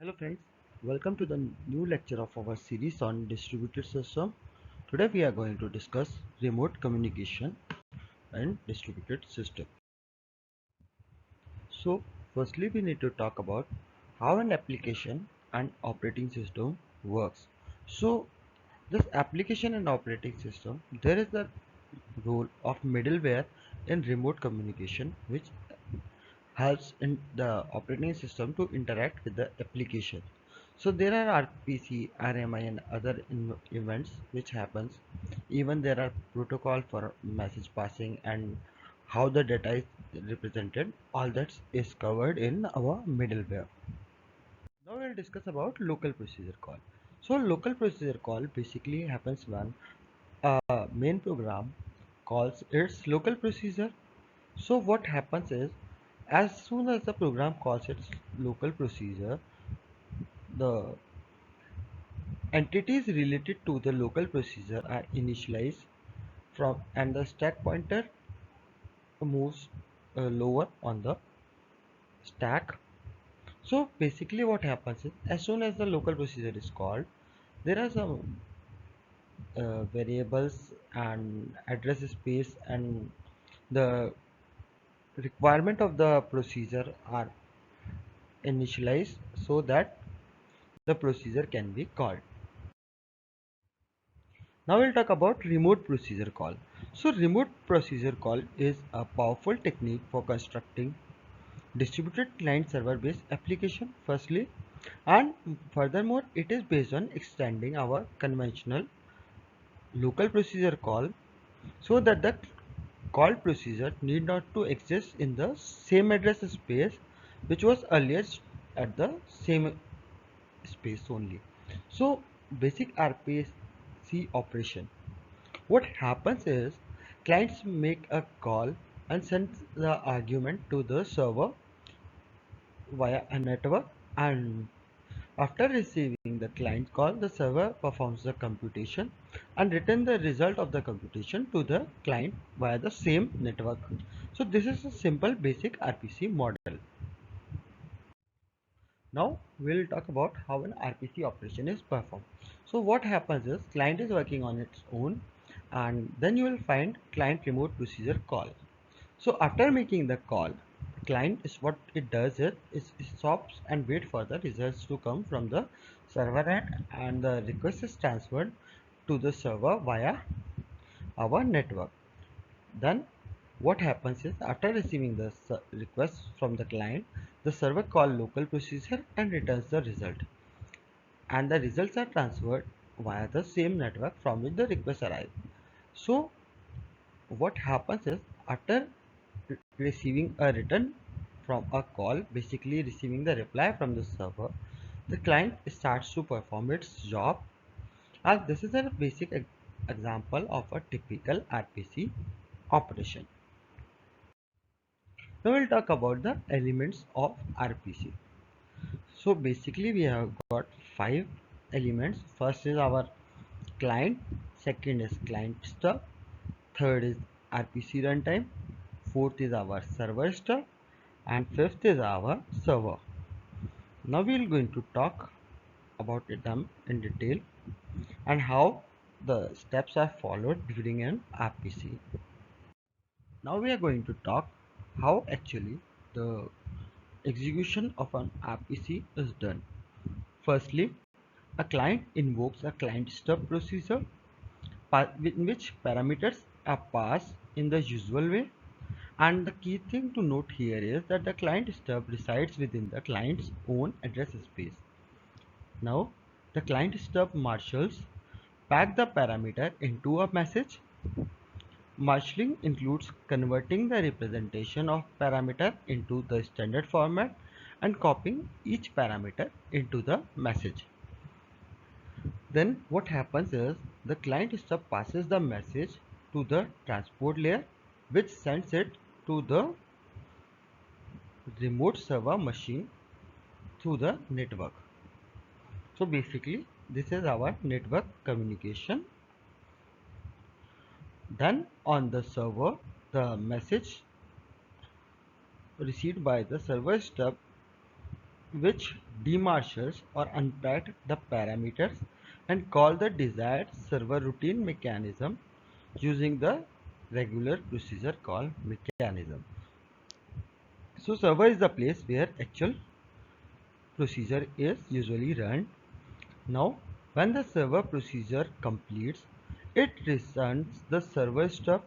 Hello friends, welcome to the new lecture of our series on distributed system. Today we are going to discuss remote communication and distributed system. So firstly we need to talk about how an application and operating system works. So this application and operating system, there is the role of middleware in remote communication which helps in the operating system to interact with the application. So there are RPC, RMI and other events which happens. Even there are protocol for message passing and how the data is represented. All that is covered in our middleware. Now we'll discuss about local procedure call. So local procedure call basically happens when a main program calls its local procedure. So what happens is, as soon as the program calls its local procedure, the entities related to the local procedure are initialized from and the stack pointer moves lower on the stack. So basically what happens is, as soon as the local procedure is called, there are some variables and address space and the requirement of the procedure are initialized so that the procedure can be called. Now we'll talk about remote procedure call. So remote procedure call is a powerful technique for constructing distributed client server based application firstly, and furthermore it is based on extending our conventional local procedure call so that the called procedure need not to exist in the same address space which was earlier at the same space only. So basic RPC operation, what happens is clients make a call and send the argument to the server via a network, and after receiving the client call, the server performs the computation and return the result of the computation to the client via the same network. So this is a simple basic RPC model. Now we'll talk about how an RPC operation is performed. So what happens is client is working on its own, and then you will find client remote procedure call. So after making the call, client is what it does is it stops and wait for the results to come from the server end, and the request is transferred to the server via our network. Then what happens is, after receiving the request from the client, the server call local procedure and returns the result, and the results are transferred via the same network from which the request arrived. So what happens is, after receiving a return from a call, basically receiving the reply from the server, the client starts to perform its job, and this is a basic example of a typical RPC operation. Now we'll talk about the elements of RPC. So basically we have got five elements. First is our client, second is client stub, third is RPC runtime, fourth is our server stub, and fifth is our server. Now we are going to talk about them in detail and how the steps are followed during an RPC. Now we are going to talk how actually the execution of an RPC is done. Firstly, a client invokes a client stub procedure in which parameters are passed in the usual way, and the key thing to note here is that the client stub resides within the client's own address space. Now the client stub marshals pack the parameter into a message. Marshalling includes converting the representation of parameter into the standard format and copying each parameter into the message. Then what happens is, the client stub passes the message to the transport layer, which sends it to the remote server machine through the network. So basically this is our network communication. Then on the server, the message received by the server stub which demarshals or unpacked the parameters and call the desired server routine mechanism using the regular procedure call mechanism. So server is the place where actual procedure is usually run. Now when the server procedure completes, it returns the server stuff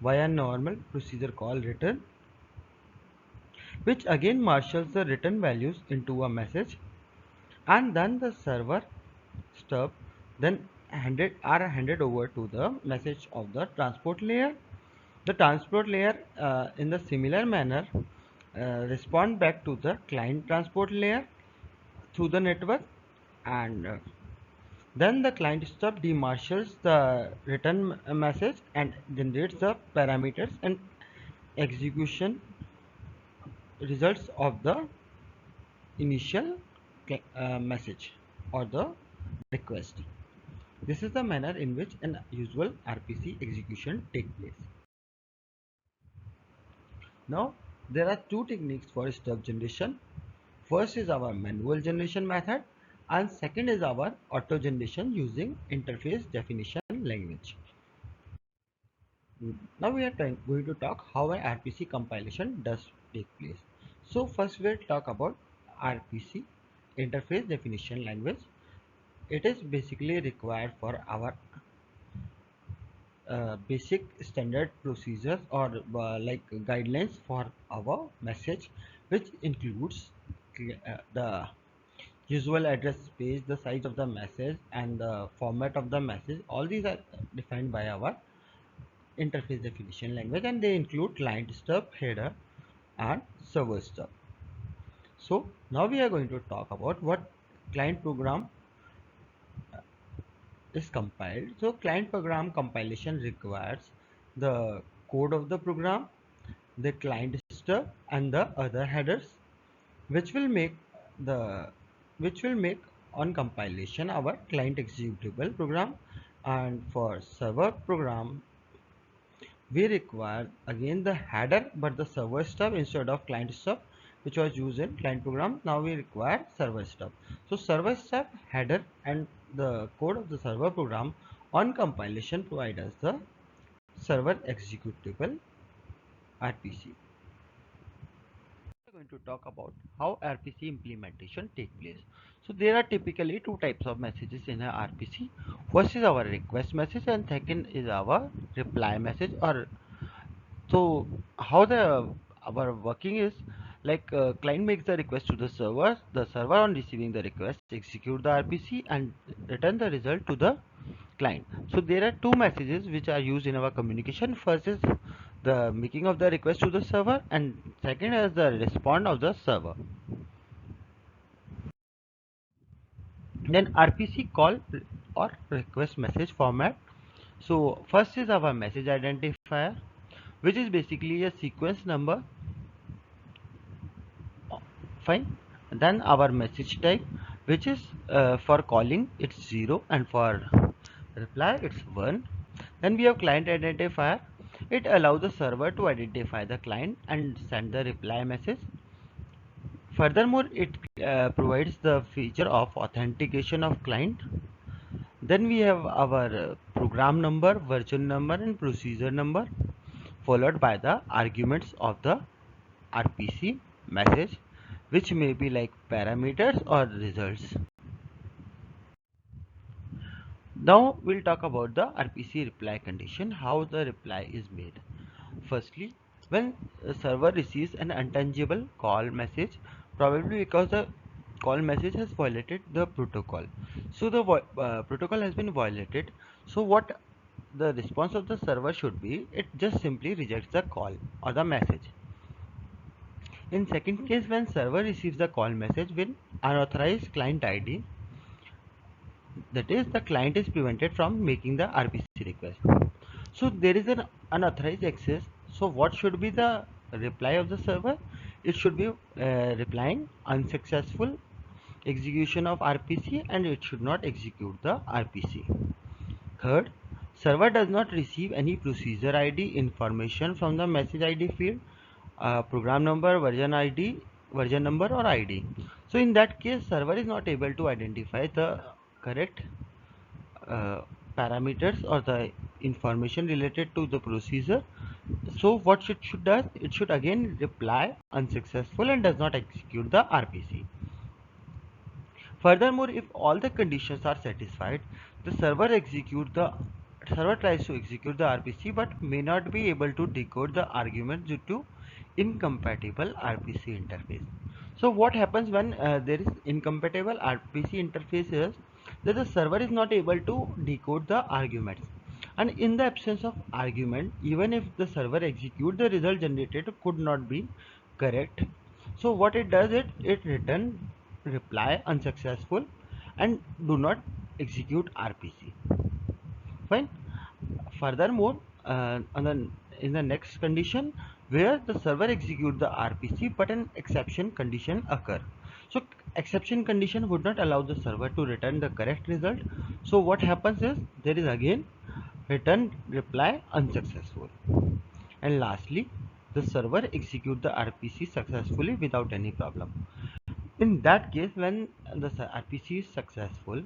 via normal procedure call return, which again marshals the return values into a message, and then the server stub then handed over to the message of the transport layer. The transport layer in the similar manner respond back to the client transport layer through the network, and then the client stub demarshals the return message and generates the parameters and execution results of the initial message or the request. This is the manner in which an usual RPC execution takes place. Now, there are two techniques for stub generation. First is our manual generation method, and second is our auto generation using interface definition language. Now we are going to talk how an RPC compilation does take place. So first we'll talk about RPC, interface definition language. It is basically required for our basic standard procedures or like guidelines for our message, which includes the usual address space, the size of the message, and the format of the message. All these are defined by our interface definition language, and they include client stub, header, and server stub. So now we are going to talk about what client program is compiled. So client program compilation requires the code of the program, the client stub, and the other headers, which will make the which will make on compilation our client executable program. And for server program, we require again the header but the server stub instead of client stub, which was used in client program. Now we require server stub. So server stub, header, and the code of the server program on compilation provide us the server executable RPC. We're going to talk about how RPC implementation take place. So there are typically two types of messages in a RPC. First is our request message and second is our reply message. Or so how the our working is like client makes the request to the server on receiving the request execute the RPC and return the result to the client. So there are two messages which are used in our communication. First is the making of the request to the server, and second is the response of the server. Then RPC call or request message format. So first is our message identifier, which is basically a sequence number. Fine. Then our message type, which is for calling it's 0 and for reply it's 1. Then we have client identifier. It allows the server to identify the client and send the reply message. Furthermore, it provides the feature of authentication of client. Then we have our program number, version number, and procedure number, followed by the arguments of the RPC message, which may be like parameters or results. Now we'll talk about the RPC reply condition, how the reply is made. Firstly, when a server receives an untangible call message, probably because the call message has violated the protocol. So the protocol has been violated. So what the response of the server should be, it just simply rejects the call or the message. In second case, when server receives the call message with unauthorized client ID, that is the client is prevented from making the RPC request. So there is an unauthorized access. So what should be the reply of the server? It should be replying unsuccessful execution of RPC, and it should not execute the RPC. Third, server does not receive any procedure ID information from the message ID field, program number, version ID, version number or ID. So in that case, server is not able to identify the correct uh, parameters or the information related to the procedure. So what should does, it should again reply unsuccessful and does not execute the RPC. Furthermore, if all the conditions are satisfied, the server tries to execute the RPC but may not be able to decode the argument due to incompatible RPC interface. So what happens when there is incompatible RPC interface is that the server is not able to decode the arguments, and in the absence of argument, even if the server execute, the result generated could not be correct. So what it does, it return reply unsuccessful and do not execute RPC. Fine. Furthermore, in the next condition, where the server execute the RPC but an exception condition occur. So exception condition would not allow the server to return the correct result. So what happens is there is again return reply unsuccessful. And lastly, the server execute the RPC successfully without any problem. In that case, when the RPC is successful,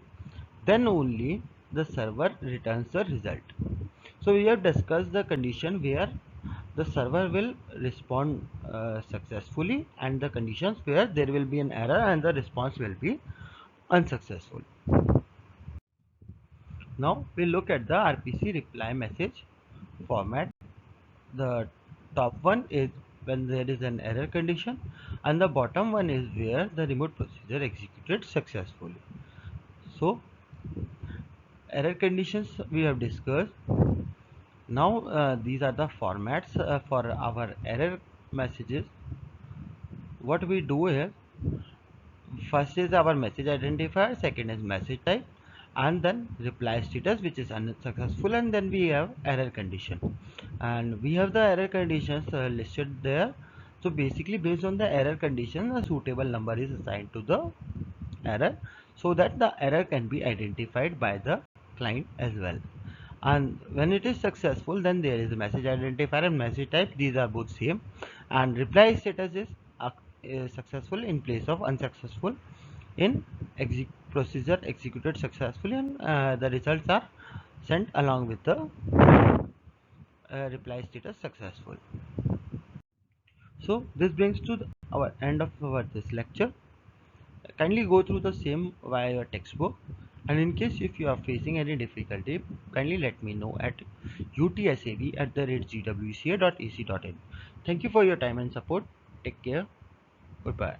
then only the server returns the result. So we have discussed the condition where the server will respond successfully, and the conditions where there will be an error and the response will be unsuccessful. Now we look at the RPC reply message format. The top one is when there is an error condition, and the bottom one is where the remote procedure executed successfully. So error conditions we have discussed. Now these are the formats for our error messages. What we do is, first is our message identifier, second is message type, and then reply status, which is unsuccessful, and then we have error condition, and we have the error conditions listed there. So basically, based on the error condition, a suitable number is assigned to the error so that the error can be identified by the client as well. And when it is successful, then there is a message identifier and message type, these are both same, and reply status is successful in place of unsuccessful in procedure executed successfully, and the results are sent along with the reply status successful. So this brings to our end of this lecture. Kindly go through the same via your textbook, and in case if you are facing any difficulty, kindly let me know at utsav@gwca.ac.in. Thank you for your time and support. Take care. Goodbye.